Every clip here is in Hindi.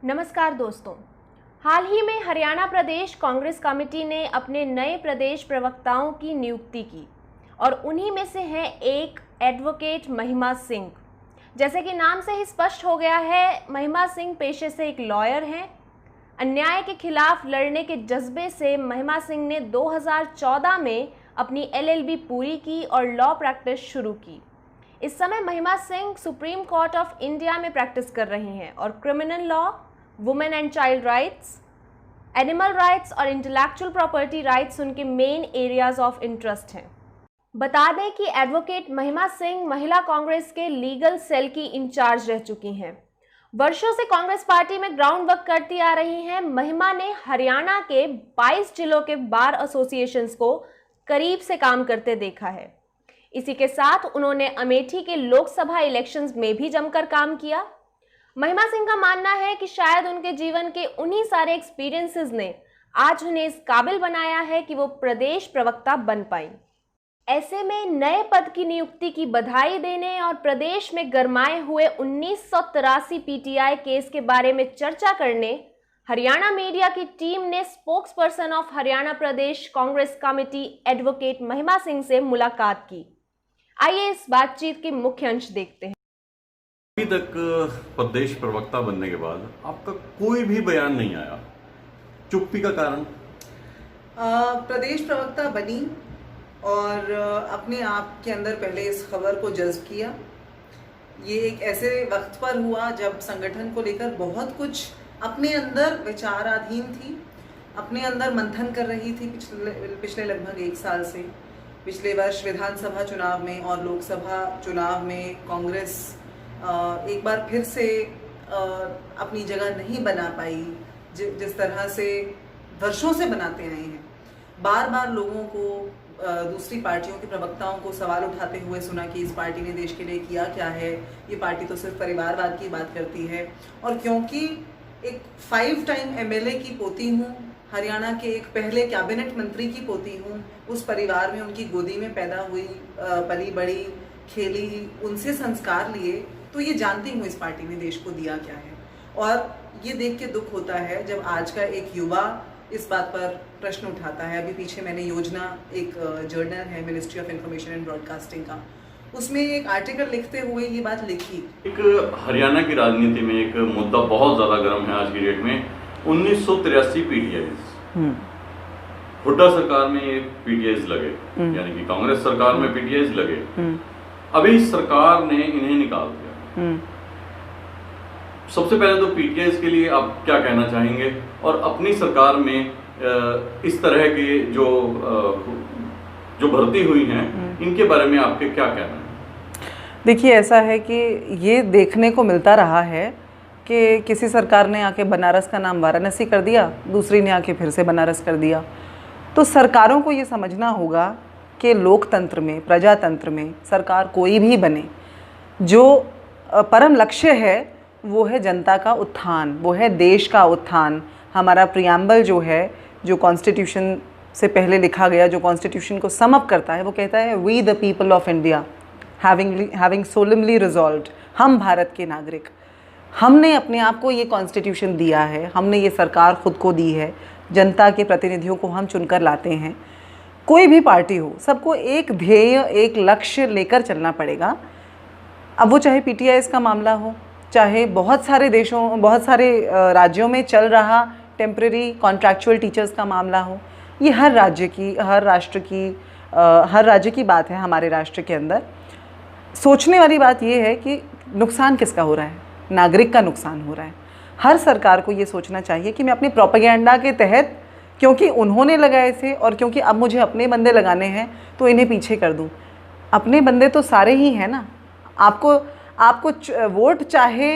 नमस्कार दोस्तों, हाल ही में हरियाणा प्रदेश कांग्रेस कमेटी ने अपने नए प्रदेश प्रवक्ताओं की नियुक्ति की और उन्हीं में से हैं एक एडवोकेट महिमा सिंह। जैसे कि नाम से ही स्पष्ट हो गया है, महिमा सिंह पेशे से एक लॉयर हैं। अन्याय के खिलाफ लड़ने के जज्बे से महिमा सिंह ने 2014 में अपनी LLB पूरी की और लॉ प्रैक्टिस शुरू की। इस समय महिमा Singh supreme court of India में प्रैक्टिस कर रही हैं और criminal law, women and child rights, animal rights और इंटेलेक्चुअल प्रॉपर्टी राइट्स उनके मेन एरियाज ऑफ इंटरेस्ट हैं। बता दें कि एडवोकेट महिमा सिंह महिला कांग्रेस के लीगल सेल की इंचार्ज रह चुकी हैं। वर्षों से कांग्रेस पार्टी में ग्राउंड वर्क करती आ रही हैं। महिमा ने हरियाणा के 22 जिलों के बार एसोसिएशंस को करीब से काम करते देखा है। इसी के साथ उन्होंने अमेठी के लोकसभा इलेक्शंस में भी जमकर काम किया। महिमा सिंह का मानना है कि शायद उनके जीवन के उन्हीं सारे एक्सपीरियंसेस ने आज उन्हें इस काबिल बनाया है कि वो प्रदेश प्रवक्ता बन पाई। ऐसे में नए पद की नियुक्ति की बधाई देने और प्रदेश में गरमाए हुए 1983 PTI केस के बारे में चर्चा करने हरियाणा मीडिया की टीम ने spokes person of Haryana Pradesh Congress committee advocate महिमा सिंह से मुलाकात की। आइए इस बातचीत के मुख्य अंश देखते हैं। अभी तक प्रदेश प्रवक्ता बनने के बाद आपका कोई भी बयान नहीं आया, चुप्पी का कारण? प्रदेश प्रवक्ता बनी और अपने आप के अंदर पहले इस खबर को जज्ब किया। ये एक ऐसे वक्त पर हुआ जब संगठन को लेकर बहुत कुछ अपने अंदर विचाराधीन थी, अपने अंदर मंथन कर रही थी पिछले लगभग 1 साल से। पिछले वर्ष विधानसभा चुनाव में और लोकसभा चुनाव में कांग्रेस एक बार फिर से अपनी जगह नहीं बना पाई, जिस तरह से वर्षों से बनाते आए हैं। बार बार लोगों को, दूसरी पार्टियों के प्रवक्ताओं को सवाल उठाते हुए सुना कि इस पार्टी ने देश के लिए किया क्या है, ये पार्टी तो सिर्फ परिवारवाद की बात करती है। और क्योंकि एक 5 टाइम MLA की पोती हूँ, हरियाणा के एक पहले कैबिनेट मंत्री की पोती हूँ, उस परिवार में उनकी गोदी में पैदा हुई, पली बड़ी, खेली, उनसे संस्कार लिए, तो ये जानती हूँ इस पार्टी ने देश को दिया क्या है। और ये देख के दुख होता है जब आज का एक युवा इस बात पर प्रश्न उठाता है। अभी पीछे मैंने योजना, एक जर्नल है ministry of information and broadcasting का, उसमें एक आर्टिकल लिखते हुए ये बात लिखी। एक हरियाणा की राजनीति में एक मुद्दा बहुत ज्यादा गर्म है आज की डेट में, 1983 PTIs। हुड्डा सरकार में ये PTIs लगे, यानी कि कांग्रेस सरकार में PTIs लगे। अभी सरकार ने इन्हें निकाल दिया। सबसे पहले तो PTIs के लिए आप क्या कहना चाहेंगे, और अपनी सरकार में इस तरह के जो भर्ती हुई हैं, इनके बारे में आपके क्या कहना है? देखिए, ऐसा है कि ये देखने को मिलता रहा है कि किसी सरकार ने आके बनारस का नाम वाराणसी कर दिया, दूसरी ने आके फिर से बनारस कर दिया। तो सरकारों को ये समझना होगा कि लोकतंत्र में, प्रजातंत्र में सरकार कोई भी बने, जो परम लक्ष्य है वो है जनता का उत्थान, वो है देश का उत्थान। हमारा प्रियम्बल जो है, जो कॉन्स्टिट्यूशन से पहले लिखा गया, जो कॉन्स्टिट्यूशन को सम अप करता है, वो कहता है we the people of India having solemnly resolved, हम भारत के नागरिक, हमने अपने आप को ये कॉन्स्टिट्यूशन दिया है, हमने ये सरकार खुद को दी है, जनता के प्रतिनिधियों को हम चुनकर लाते हैं। कोई भी पार्टी हो, सबको एक ध्येय, एक लक्ष्य लेकर चलना पड़ेगा। अब वो चाहे PTIs का मामला हो, चाहे बहुत सारे देशों, बहुत सारे राज्यों में चल रहा टेम्परेरी कॉन्ट्रैक्चुअल टीचर्स का मामला हो, ये हर राज्य की, हर राज्य की बात है। हमारे राष्ट्र के अंदर सोचने वाली बात ये है कि नुकसान किसका हो रहा है? नागरिक का नुकसान हो रहा है। हर सरकार को ये सोचना चाहिए कि मैं अपनी प्रोपेगेंडा के तहत, क्योंकि उन्होंने लगाए थे और क्योंकि अब मुझे अपने बंदे लगाने हैं, तो इन्हें पीछे कर दूं। अपने बंदे तो सारे ही हैं ना। आपको वोट चाहे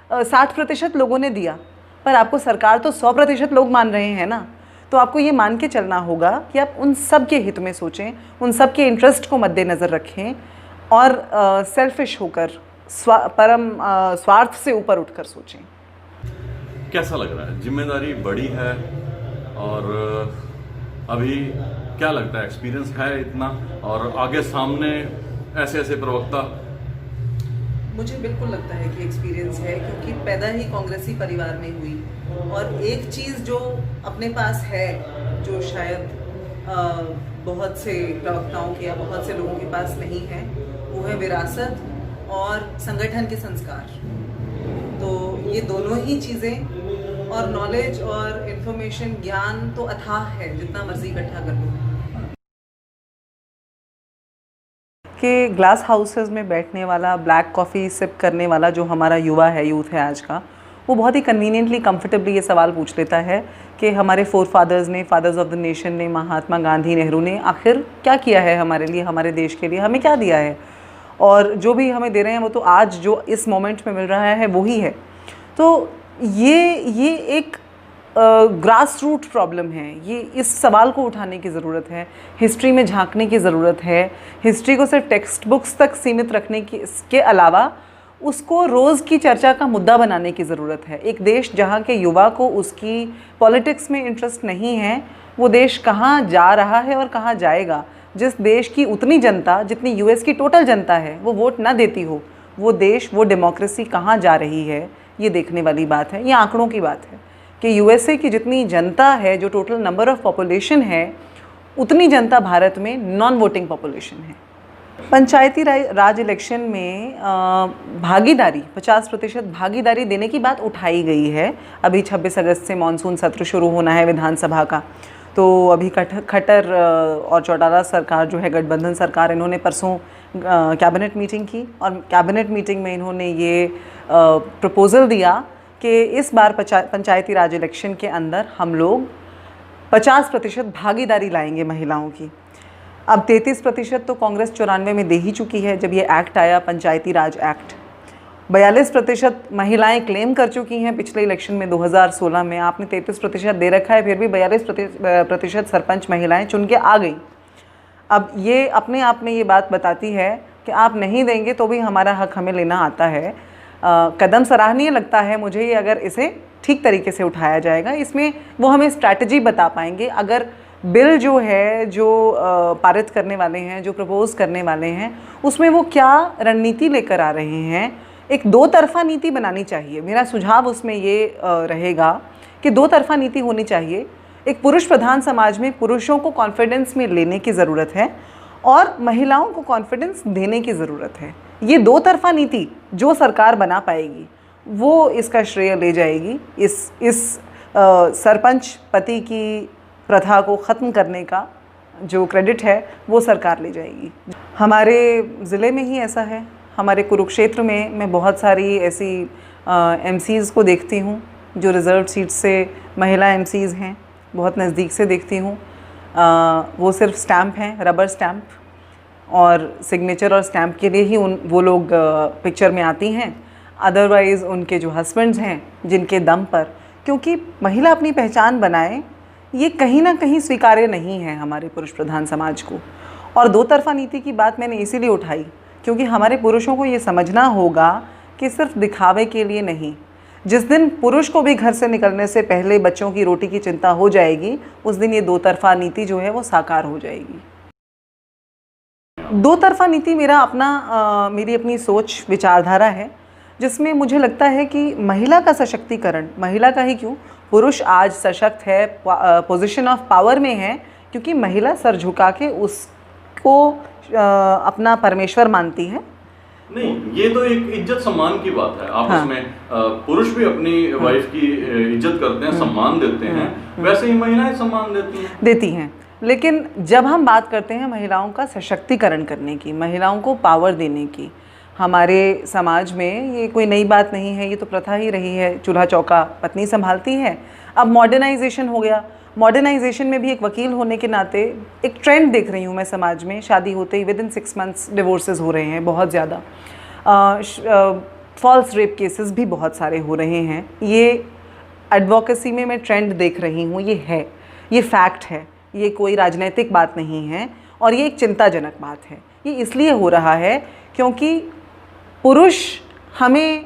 60% लोगों ने दिया, पर आपको सरकार तो 100% लोग मान रहे हैं ना। तो आपको ये मान के चलना होगा कि आप उन सब के हित में सोचें, उन सब के इंटरेस्ट को मद्देनज़र रखें और सेल्फिश होकर, परम स्वार्थ से ऊपर उठकर सोचें। कैसा लग रहा है? जिम्मेदारी बड़ी है और अभी क्या लगता है, एक्सपीरियंस है इतना, और आगे सामने ऐसे प्रवक्ता? मुझे बिल्कुल लगता है कि एक्सपीरियंस है, क्योंकि पैदा ही कांग्रेसी परिवार में हुई। और एक चीज़ जो अपने पास है, जो शायद बहुत से प्रवक्ताओं के या बहुत से लोगों के पास नहीं है, वो है विरासत और संगठन के संस्कार। तो ये दोनों ही चीज़ें, और नॉलेज और इन्फॉर्मेशन, ज्ञान तो अथाह है, जितना मर्जी इकट्ठा कर लो। कि ग्लास हाउसेस में बैठने वाला, ब्लैक कॉफ़ी सिप करने वाला जो हमारा युवा है, यूथ है आज का, वो बहुत ही कन्वीनियंटली, कंफर्टेबली ये सवाल पूछ लेता है कि हमारे फोर फादर्स ने, फादर्स ऑफ द नेशन ने, महात्मा गांधी, नेहरू ने आखिर क्या किया है हमारे लिए, हमारे देश के लिए, हमें क्या दिया है, और जो भी हमें दे रहे हैं वो तो आज जो इस मोमेंट में मिल रहा है वही है। तो ये एक ग्रास रूट प्रॉब्लम है। ये इस सवाल को उठाने की ज़रूरत है, हिस्ट्री में झांकने की ज़रूरत है, हिस्ट्री को सिर्फ टेक्स्ट बुक्स तक सीमित रखने की इसके अलावा उसको रोज़ की चर्चा का मुद्दा बनाने की ज़रूरत है। एक देश जहाँ के युवा को उसकी पॉलिटिक्स में इंटरेस्ट नहीं है, वो देश कहाँ जा रहा है और कहाँ जाएगा। जिस देश की उतनी जनता जितनी यूएस की टोटल जनता है वो वोट ना देती हो, वो देश, वो डेमोक्रेसी कहाँ जा रही है, ये देखने वाली बात है। ये आंकड़ों की बात है कि यूएसए की जितनी जनता है, जो टोटल नंबर ऑफ पॉपुलेशन है, उतनी जनता भारत में नॉन वोटिंग पॉपुलेशन है। पंचायती राज इलेक्शन में भागीदारी, 50% भागीदारी देने की बात उठाई गई है। अभी 26 अगस्त से मानसून सत्र शुरू होना है विधानसभा का, तो अभी खट्टर और चौटाला सरकार जो है, गठबंधन सरकार, इन्होंने परसों कैबिनेट मीटिंग की और कैबिनेट मीटिंग में इन्होंने ये प्रपोज़ल दिया कि इस बार पंचायती राज इलेक्शन के अंदर हम लोग 50% भागीदारी लाएंगे महिलाओं की। अब 33% तो कांग्रेस 94 में दे ही चुकी है जब ये एक्ट आया, पंचायती राज एक्ट। 42% महिलाएं क्लेम कर चुकी हैं पिछले इलेक्शन में 2016 में। आपने 33% दे रखा है, फिर भी 42% सरपंच महिलाएं चुन के आ गई। अब ये अपने आप में ये बात बताती है कि आप नहीं देंगे तो भी हमारा हक हमें लेना आता है। कदम सराहनीय लगता है मुझे ये, अगर इसे ठीक तरीके से उठाया जाएगा। इसमें वो हमें स्ट्रैटेजी बता पाएंगे। अगर बिल जो है, जो पारित करने वाले हैं, जो प्रपोज़ करने वाले हैं, उसमें वो क्या रणनीति लेकर आ रहे हैं। एक दो तरफ़ा नीति बनानी चाहिए। मेरा सुझाव उसमें ये रहेगा कि दो तरफ़ा नीति होनी चाहिए। एक पुरुष प्रधान समाज में पुरुषों को कॉन्फिडेंस में लेने की ज़रूरत है और महिलाओं को कॉन्फिडेंस देने की ज़रूरत है। ये दो तरफ़ा नीति जो सरकार बना पाएगी वो इसका श्रेय ले जाएगी। इस सरपंच पति की प्रथा को ख़त्म करने का जो क्रेडिट है वो सरकार ले जाएगी। हमारे ज़िले में ही ऐसा है। हमारे कुरुक्षेत्र में मैं बहुत सारी ऐसी एमसीज़ को देखती हूँ जो रिज़र्व सीट से महिला एमसीज़ हैं, बहुत नज़दीक से देखती हूँ। वो सिर्फ स्टैम्प हैं, रबर स्टैम्प, और सिग्नेचर और स्टैम्प के लिए ही वो लोग पिक्चर में आती हैं। अदरवाइज़ उनके जो हस्बैंड्स हैं, जिनके दम पर, क्योंकि महिला अपनी पहचान बनाए, ये कहीं ना कहीं स्वीकार्य नहीं है हमारे पुरुष प्रधान समाज को। और दो तरफ़ा नीति की बात मैंने इसीलिए उठाई क्योंकि हमारे पुरुषों को ये समझना होगा कि सिर्फ दिखावे के लिए नहीं, जिस दिन पुरुष को भी घर से निकलने से पहले बच्चों की रोटी की चिंता हो जाएगी, उस दिन ये दो तरफ़ा नीति जो है वो साकार हो जाएगी। दो तरफ़ा नीति मेरी अपनी सोच विचारधारा है, जिसमें मुझे लगता है कि महिला का सशक्तिकरण, महिला का ही क्यों, पुरुष आज सशक्त है, पोजीशन ऑफ पावर में है, क्योंकि महिला सर झुका के उसको अपना परमेश्वर मानती है। नहीं, ये तो एक इज्जत सम्मान की बात है। आप उसमें पुरुष भी अपनी वाइफ की इज्जत करते हैं, सम्मान देते हैं, वैसे ही महिलाएं सम्मान देती हैं। लेकिन जब हम बात करते हैं महिलाओं का सशक्तिकरण करने की, महिलाओं को पावर देने की, हमारे समाज में ये कोई नई बात नहीं है, ये तो प्रथा ही रही है। चूल्हा चौका पत्नी संभालती है। अब मॉडर्नाइजेशन हो गया। मॉडर्नाइजेशन में भी एक वकील होने के नाते एक ट्रेंड देख रही हूँ मैं समाज में। शादी होते ही विदिन 6 मंथ्स डिवोर्सेस हो रहे हैं, बहुत ज़्यादा। फॉल्स रेप केसेस भी बहुत सारे हो रहे हैं। ये एडवोकेसी में मैं ट्रेंड देख रही हूँ। ये है, ये फैक्ट है, ये कोई राजनीतिक बात नहीं है और ये एक चिंताजनक बात है। ये इसलिए हो रहा है क्योंकि पुरुष हमें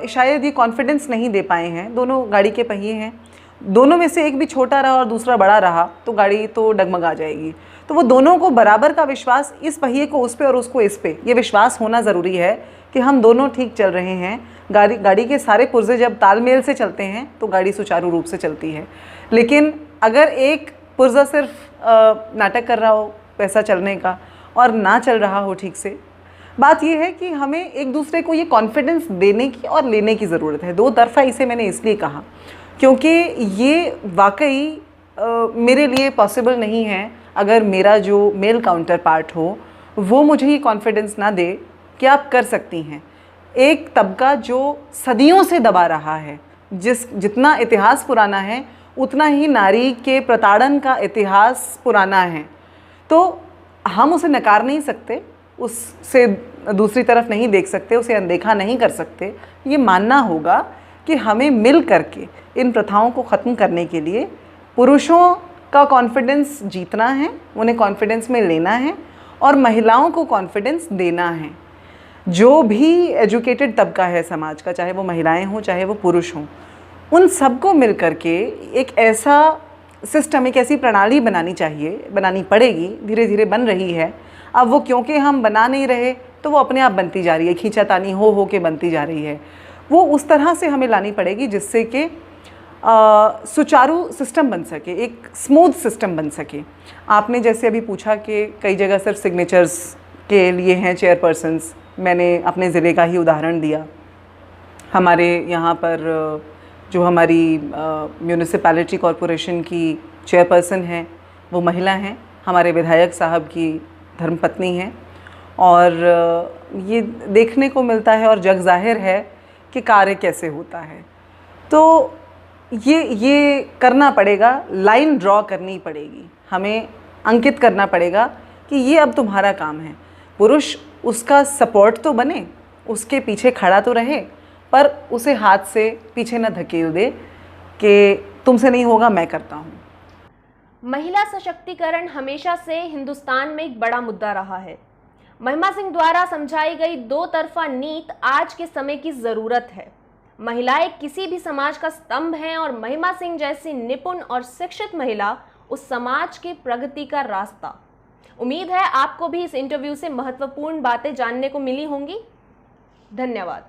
शायद ये कॉन्फिडेंस नहीं दे पाए हैं। दोनों गाड़ी के पहिए हैं, दोनों में से एक भी छोटा रहा और दूसरा बड़ा रहा तो गाड़ी तो डगमगा जाएगी। तो वो दोनों को बराबर का विश्वास, इस पहिए को उस पे और उसको इस पे, ये विश्वास होना ज़रूरी है कि हम दोनों ठीक चल रहे हैं। गाड़ी के सारे पुर्जे जब तालमेल से चलते हैं तो गाड़ी सुचारू रूप से चलती है। लेकिन अगर एक पुर्जा सिर्फ नाटक कर रहा हो पैसा चलने का और ना चल रहा हो ठीक से, बात यह है कि हमें एक दूसरे को ये कॉन्फिडेंस देने की और लेने की ज़रूरत है। दो तरफ़ा इसे मैंने इसलिए कहा क्योंकि ये वाकई मेरे लिए पॉसिबल नहीं है अगर मेरा जो मेल काउंटर पार्ट हो वो मुझे ये कॉन्फिडेंस ना दे कि आप कर सकती हैं। एक तबका जो सदियों से दबा रहा है, जितना इतिहास पुराना है उतना ही नारी के प्रताड़न का इतिहास पुराना है, तो हम उसे नकार नहीं सकते, उससे दूसरी तरफ नहीं देख सकते, उसे अनदेखा नहीं कर सकते। ये मानना होगा कि हमें मिल करके इन प्रथाओं को ख़त्म करने के लिए पुरुषों का कॉन्फिडेंस जीतना है, उन्हें कॉन्फिडेंस में लेना है और महिलाओं को कॉन्फिडेंस देना है। जो भी एजुकेटेड तबका है समाज का, चाहे वो महिलाएं हों चाहे वो पुरुष हों, उन सबको मिल करके एक ऐसा सिस्टम, एक ऐसी प्रणाली बनानी चाहिए, बनानी पड़ेगी, धीरे धीरे बन रही है। अब वो क्योंकि हम बना नहीं रहे तो वो अपने आप बनती जा रही है, खींचातानी हो के बनती जा रही है। वो उस तरह से हमें लानी पड़ेगी जिससे कि सुचारू सिस्टम बन सके, एक स्मूथ सिस्टम बन सके। आपने जैसे अभी पूछा कि कई जगह सिर्फ सिग्नेचर्स के लिए हैं चेयरपर्सन्स, मैंने अपने ज़िले का ही उदाहरण दिया। हमारे यहाँ पर जो हमारी म्यूनिसिपैलिटी कॉरपोरेशन की चेयरपर्सन हैं वो महिला हैं, हमारे विधायक साहब की धर्मपत्नी हैं, और ये देखने को मिलता है और जग ज़ाहिर है कि कार्य कैसे होता है। तो ये करना पड़ेगा, लाइन ड्रॉ करनी पड़ेगी, हमें अंकित करना पड़ेगा कि ये अब तुम्हारा काम है। पुरुष उसका सपोर्ट तो बने, उसके पीछे खड़ा तो रहे, पर उसे हाथ से पीछे न धकेल दे कि तुमसे नहीं होगा, मैं करता हूँ। महिला सशक्तिकरण हमेशा से हिंदुस्तान में एक बड़ा मुद्दा रहा है। महिमा सिंह द्वारा समझाई गई दो तरफा नीति आज के समय की ज़रूरत है। महिलाएं किसी भी समाज का स्तंभ हैं और महिमा सिंह जैसी निपुण और शिक्षित महिला उस समाज की प्रगति का रास्ता। उम्मीद है आपको भी इस इंटरव्यू से महत्वपूर्ण बातें जानने को मिली होंगी। धन्यवाद।